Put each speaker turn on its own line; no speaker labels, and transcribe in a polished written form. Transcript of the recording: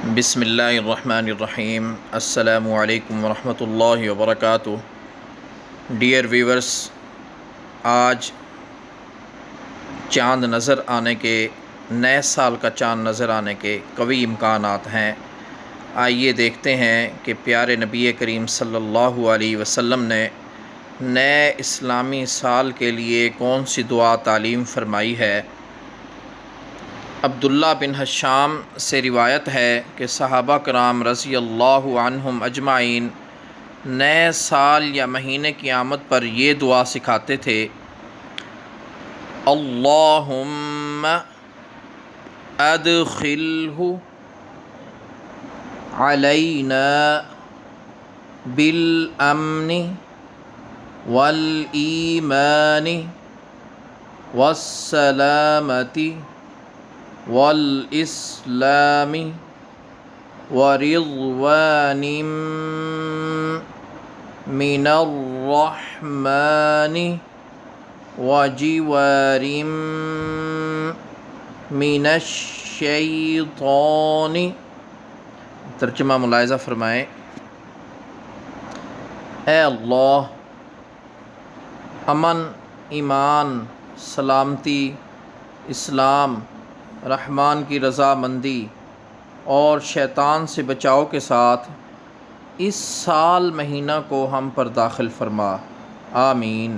بسم اللہ الرحمن الرحیم۔ السلام علیکم ورحمۃ اللہ وبرکاتہ۔ ڈیئر ویورز، آج چاند نظر آنے کے، نئے سال کا چاند نظر آنے کے قوی امکانات ہیں۔ آئیے دیکھتے ہیں کہ پیارے نبی کریم صلی اللہ علیہ وسلم نے نئے اسلامی سال کے لیے کون سی دعا تعلیم فرمائی ہے۔ عبداللہ بن حشام سے روایت ہے کہ صحابہ کرام رضی اللہ عنہم اجمعین نئے سال یا مہینے کی آمد پر یہ دعا سکھاتے تھے: اللہم ادخلہ علینا بالامن والایمان والسلامت والاسلام ورضوان من الرحمن وجوار من الشیطان۔ ترجمہ ملاحظہ فرمائیں۔ اے اللہ، امن، ایمان، سلامتی، اسلام، رحمان کی رضامندی اور شیطان سے بچاؤ کے ساتھ اس سال مہینہ کو ہم پر داخل فرما، آمین۔